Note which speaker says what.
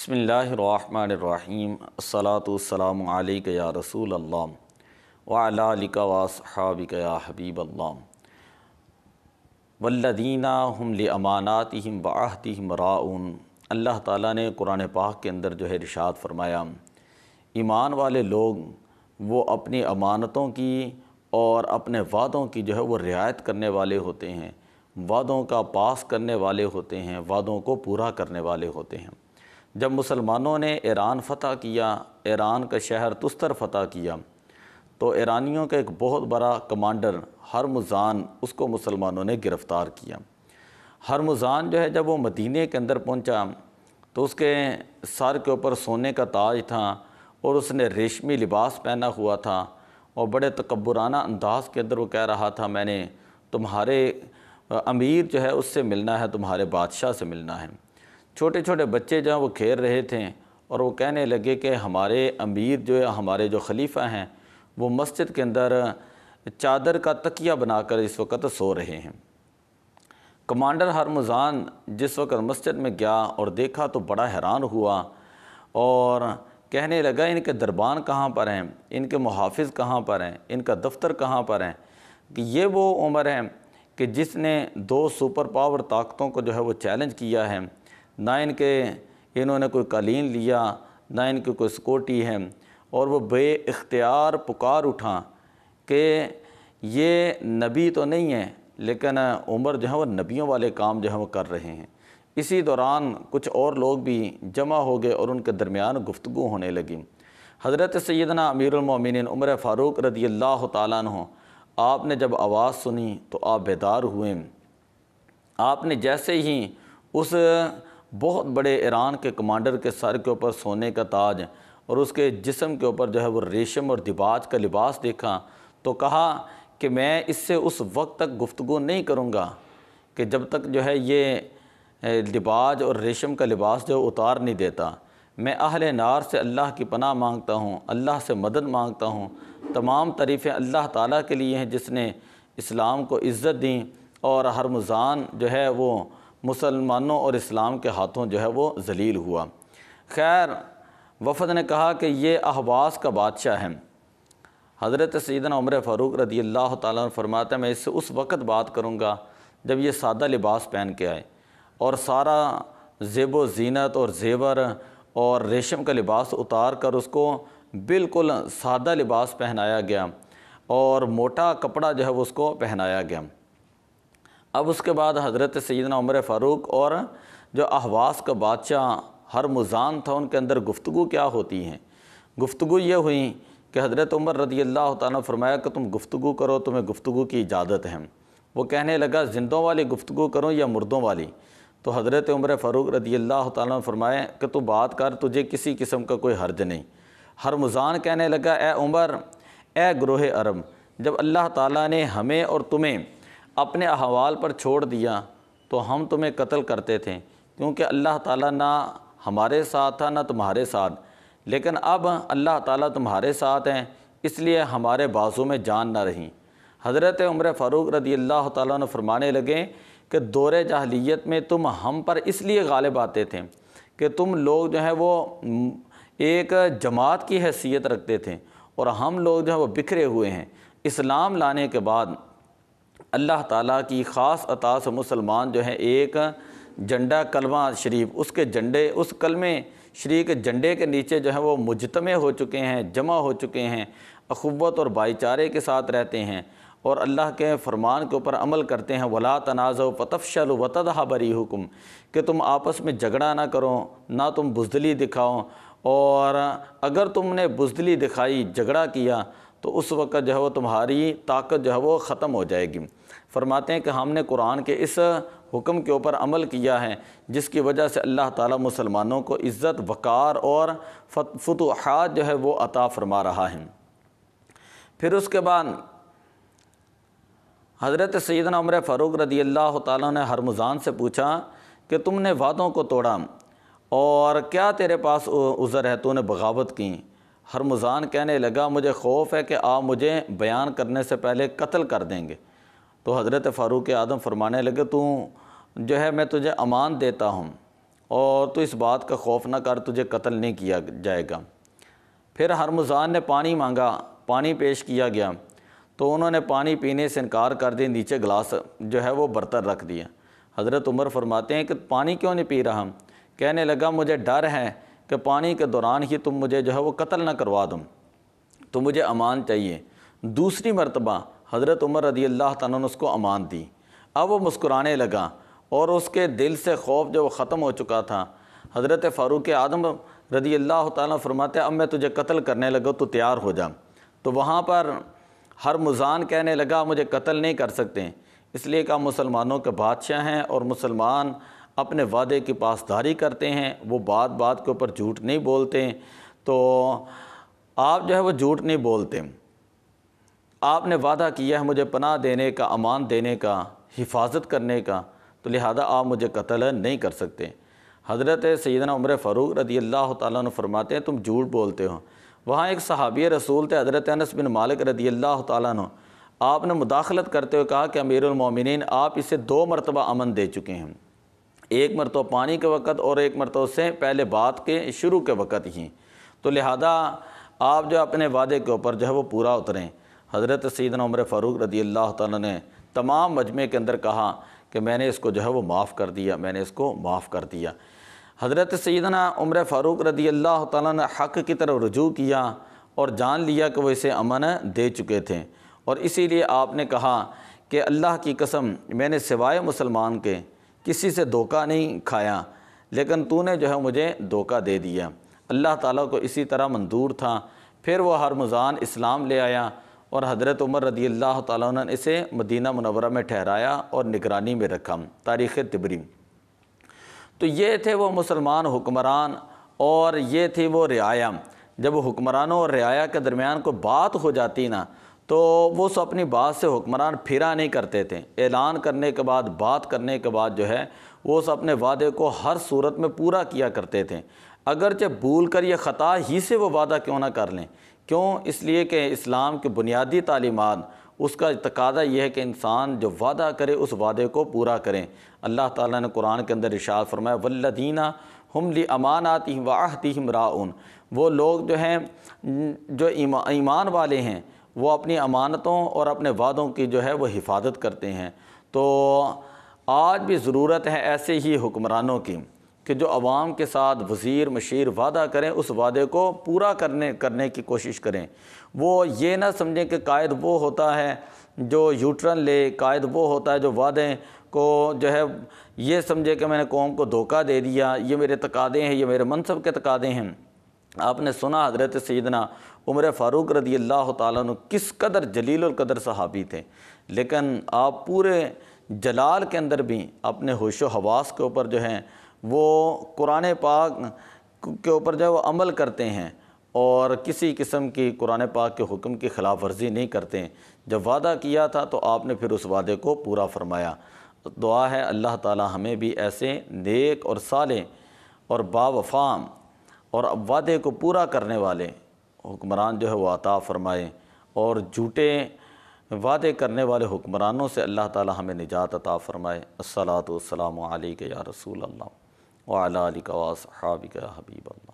Speaker 1: بسم اللہ الرحمن الرحیم الصلاۃ والسلام علیک یا رسول اللہ وعلی آلک واصحابک یا حبیب اللہ والذین هم لاماناتہم وعہدہم راعون۔ اللہ تعالیٰ نے قرآن پاک کے اندر جو ہے ارشاد فرمایا، ایمان والے لوگ وہ اپنی امانتوں کی اور اپنے وعدوں کی جو ہے وہ رعایت کرنے والے ہوتے ہیں، وعدوں کا پاس کرنے والے ہوتے ہیں، وعدوں کو پورا کرنے والے ہوتے ہیں۔ جب مسلمانوں نے ایران فتح کیا، ایران کا شہر تستر فتح کیا، تو ایرانیوں کا ایک بہت بڑا کمانڈر ہرمزان، اس کو مسلمانوں نے گرفتار کیا۔ ہرمزان جو ہے جب وہ مدینے کے اندر پہنچا تو اس کے سر کے اوپر سونے کا تاج تھا اور اس نے ریشمی لباس پہنا ہوا تھا، اور بڑے تکبرانہ انداز کے اندر وہ کہہ رہا تھا، میں نے تمہارے امیر جو ہے اس سے ملنا ہے، تمہارے بادشاہ سے ملنا ہے۔ چھوٹے چھوٹے بچے جو ہیں وہ کھیل رہے تھے اور وہ کہنے لگے کہ ہمارے امیر جو ہے، ہمارے جو خلیفہ ہیں، وہ مسجد کے اندر چادر کا تکیہ بنا کر اس وقت سو رہے ہیں۔ کمانڈر ہرمزان جس وقت مسجد میں گیا اور دیکھا تو بڑا حیران ہوا اور کہنے لگا، ان کے دربان کہاں پر ہیں، ان کے محافظ کہاں پر ہیں، ان کا دفتر کہاں پر ہیں، کہ یہ وہ عمر ہے کہ جس نے دو سپر پاور طاقتوں کو جو ہے وہ چیلنج کیا ہے، نہ انہوں نے کوئی قالین لیا، نہ ان کی کوئی سکوٹی ہے، اور وہ بے اختیار پکار اٹھا کہ یہ نبی تو نہیں ہے، لیکن عمر جو ہے وہ نبیوں والے کام جو ہے وہ کر رہے ہیں۔ اسی دوران کچھ اور لوگ بھی جمع ہو گئے اور ان کے درمیان گفتگو ہونے لگی۔ حضرت سیدنا امیر المومنین عمر فاروق رضی اللہ تعالیٰ عنہ، آپ نے جب آواز سنی تو آپ بیدار ہوئے۔ آپ نے جیسے ہی اس بہت بڑے ایران کے کمانڈر کے سر کے اوپر سونے کا تاج اور اس کے جسم کے اوپر جو ہے وہ ریشم اور دیباج کا لباس دیکھا تو کہا کہ میں اس سے اس وقت تک گفتگو نہیں کروں گا کہ جب تک جو ہے یہ لباس اور ریشم کا لباس جو اتار نہیں دیتا۔ میں اہل نار سے اللہ کی پناہ مانگتا ہوں، اللہ سے مدد مانگتا ہوں۔ تمام تعریفیں اللہ تعالیٰ کے لیے ہیں جس نے اسلام کو عزت دی، اور ہرمزان جو ہے وہ مسلمانوں اور اسلام کے ہاتھوں جو ہے وہ ذلیل ہوا۔ خیر، وفد نے کہا کہ یہ احواز کا بادشاہ ہے۔ حضرت سیدنا عمر فاروق رضی اللہ تعالیٰ عنہ فرماتا ہے، میں اس سے اس وقت بات کروں گا جب یہ سادہ لباس پہن کے آئے، اور سارا زیب و زینت اور زیور اور ریشم کا لباس اتار کر اس کو بالکل سادہ لباس پہنایا گیا اور موٹا کپڑا جو ہے وہ اس کو پہنایا گیا۔ اب اس کے بعد حضرت سیدنا عمر فاروق اور جو احواز کا بادشاہ ہرمزان تھا ان کے اندر گفتگو کیا ہوتی ہیں؟ گفتگو یہ ہوئی کہ حضرت عمر رضی اللہ تعالیٰ نے فرمایا کہ تم گفتگو کرو، تمہیں گفتگو کی اجازت ہے۔ وہ کہنے لگا، زندوں والی گفتگو کروں یا مردوں والی؟ تو حضرت عمر فاروق رضی اللہ تعالیٰ نے فرمایا کہ تو بات کر، تجھے کسی قسم کا کوئی حرج نہیں۔ ہرمزان کہنے لگا، اے عمر، اے گروہ عرب، جب اللہ تعالیٰ نے ہمیں اور تمہیں اپنے احوال پر چھوڑ دیا تو ہم تمہیں قتل کرتے تھے، کیونکہ اللہ تعالیٰ نہ ہمارے ساتھ تھا نہ تمہارے ساتھ، لیکن اب اللہ تعالیٰ تمہارے ساتھ ہیں، اس لیے ہمارے بازو میں جان نہ رہی۔ حضرت عمر فاروق رضی اللہ تعالیٰ عنہ فرمانے لگے کہ دور جاہلیت میں تم ہم پر اس لیے غالب آتے تھے کہ تم لوگ جو ہے وہ ایک جماعت کی حیثیت رکھتے تھے، اور ہم لوگ جو ہے وہ بکھرے ہوئے ہیں۔ اسلام لانے کے بعد اللہ تعالیٰ کی خاص عطا سے مسلمان جو ہے ایک جھنڈا کلمہ شریف، اس کے جھنڈے، اس کلمے شریف کے جھنڈے کے نیچے جو ہے وہ مجتمع ہو چکے ہیں، جمع ہو چکے ہیں، اخوت اور بھائی چارے کے ساتھ رہتے ہیں اور اللہ کے فرمان کے اوپر عمل کرتے ہیں۔ وَلَا تَنَازَعُوا فَتَفْشَلُوا وَتَذْهَبَ رِيحُكُمْ، کہ تم آپس میں جھگڑا نہ کرو، نہ تم بزدلی دکھاؤ، اور اگر تم نے بزدلی دکھائی، جھگڑا کیا تو اس وقت جو ہے وہ تمہاری طاقت جو ہے وہ ختم ہو جائے گی۔ فرماتے ہیں کہ ہم نے قرآن کے اس حکم کے اوپر عمل کیا ہے جس کی وجہ سے اللہ تعالیٰ مسلمانوں کو عزت، وقار اور فتوحات جو ہے وہ عطا فرما رہا ہے۔ پھر اس کے بعد حضرت سیدنا عمر فاروق رضی اللہ تعالیٰ نے ہرمزان سے پوچھا کہ تم نے وعدوں کو توڑا اور کیا تیرے پاس عذر ہے، تو نے بغاوت کی؟ ہرمزان کہنے لگا، مجھے خوف ہے کہ آپ مجھے بیان کرنے سے پہلے قتل کر دیں گے۔ تو حضرت فاروق اعظم فرمانے لگے، تو جو ہے میں تجھے امان دیتا ہوں، اور تو اس بات کا خوف نہ کر، تجھے قتل نہیں کیا جائے گا۔ پھر ہرمزان نے پانی مانگا، پانی پیش کیا گیا تو انہوں نے پانی پینے سے انکار کر دیا، نیچے گلاس جو ہے وہ برتن رکھ دیا۔ حضرت عمر فرماتے ہیں کہ پانی کیوں نہیں پی رہا؟ کہنے لگا مجھے ڈر ہے کہ پانی کے دوران ہی تم مجھے جو ہے وہ قتل نہ کروا دو، تو مجھے امان چاہیے۔ دوسری مرتبہ حضرت عمر رضی اللہ تعالیٰ نے اس کو امان دی۔ اب وہ مسکرانے لگا اور اس کے دل سے خوف جو وہ ختم ہو چکا تھا۔ حضرت فاروق اعظم رضی اللہ تعالیٰ فرماتے ہیں اب میں تجھے قتل کرنے لگا تو تیار ہو جا۔ تو وہاں پر ہرمزان کہنے لگا مجھے قتل نہیں کر سکتے، اس لیے کہ مسلمانوں کے بادشاہ ہیں اور مسلمان اپنے وعدے کی پاسداری کرتے ہیں، وہ بات بات کے اوپر جھوٹ نہیں بولتے، تو آپ جو ہے وہ جھوٹ نہیں بولتے۔ آپ نے وعدہ کیا ہے مجھے پناہ دینے کا، امان دینے کا، حفاظت کرنے کا، تو لہذا آپ مجھے قتل نہیں کر سکتے۔ حضرت سیدنا عمر فاروق رضی اللہ تعالیٰ عنہ فرماتے ہیں تم جھوٹ بولتے ہو۔ وہاں ایک صحابی رسول تھے حضرت انس بن مالک رضی اللہ تعالیٰ عنہ، آپ نے مداخلت کرتے ہوئے کہا کہ امیر المومنین آپ اسے 2 مرتبہ امن دے چکے ہیں، ایک مرتبہ پانی کے وقت اور ایک مرتبہ اس سے پہلے بات کے شروع کے وقت ہی، تو لہذا آپ جو اپنے وعدے کے اوپر جو ہے وہ پورا اتریں۔ حضرت سیدنا عمر فاروق رضی اللہ تعالیٰ نے تمام مجمع کے اندر کہا کہ میں نے اس کو جو ہے وہ معاف کر دیا، میں نے اس کو معاف کر دیا۔ حضرت سیدنا عمر فاروق رضی اللہ تعالیٰ نے حق کی طرف رجوع کیا اور جان لیا کہ وہ اسے امن دے چکے تھے، اور اسی لیے آپ نے کہا کہ اللہ کی قسم میں نے سوائے مسلمان کے کسی سے دھوکہ نہیں کھایا، لیکن تو نے جو ہے مجھے دھوکہ دے دیا۔ اللہ تعالیٰ کو اسی طرح منظور تھا۔ پھر وہ ہرمزان اسلام لے آیا اور حضرت عمر رضی اللہ تعالیٰ عنہ نے اسے مدینہ منورہ میں ٹھہرایا اور نگرانی میں رکھا۔ تاریخ طبری۔ تو یہ تھے وہ مسلمان حکمران اور یہ تھی وہ رعایا۔ جب حکمرانوں اور رعایا کے درمیان کوئی بات ہو جاتی نا تو وہ اپنی بات سے حکمران پھرا نہیں کرتے تھے، اعلان کرنے کے بعد، بات کرنے کے بعد جو ہے وہ اپنے وعدے کو ہر صورت میں پورا کیا کرتے تھے، اگرچہ بھول کر یہ خطا ہی سے وہ وعدہ کیوں نہ کر لیں۔ کیوں؟ اس لیے کہ اسلام کی بنیادی تعلیمات اس کا تقاضا یہ ہے کہ انسان جو وعدہ کرے اس وعدے کو پورا کریں۔ اللہ تعالیٰ نے قرآن کے اندر ارشاد فرمایا والذین ہم لاماناتہم وعہدہم راعون، وہ لوگ جو ہیں جو ایمان والے ہیں وہ اپنی امانتوں اور اپنے وعدوں کی جو ہے وہ حفاظت کرتے ہیں۔ تو آج بھی ضرورت ہے ایسے ہی حکمرانوں کی کہ جو عوام کے ساتھ وزیر مشیر وعدہ کریں اس وعدے کو پورا کرنے کی کوشش کریں۔ وہ یہ نہ سمجھیں کہ قائد وہ ہوتا ہے جو یوٹرن لے، قائد وہ ہوتا ہے جو وعدے کو جو ہے یہ سمجھے کہ میں نے قوم کو دھوکہ دے دیا، یہ میرے تقاضے ہیں، یہ میرے منصب کے تقاضے ہیں۔ آپ نے سنا حضرت سیدنا عمر فاروق رضی اللہ تعالیٰ عنہ کس قدر جلیل القدر صحابی تھے، لیکن آپ پورے جلال کے اندر بھی اپنے ہوش و حواس کے اوپر جو ہیں وہ قرآن پاک کے اوپر جو ہے وہ عمل کرتے ہیں اور کسی قسم کی قرآن پاک کے حکم کی خلاف ورزی نہیں کرتے۔ جب وعدہ کیا تھا تو آپ نے پھر اس وعدے کو پورا فرمایا۔ دعا ہے اللہ تعالی ہمیں بھی ایسے نیک اور صالح اور باوفا اور وعدے کو پورا کرنے والے حکمران جو ہے وہ عطا فرمائے، اور جھوٹے وعدے کرنے والے حکمرانوں سے اللہ تعالی ہمیں نجات عطا فرمائے۔ الصلاۃ والسلام علیک یا رسول اللہ وعلی آلک واصحابک یا حبیب اللہ۔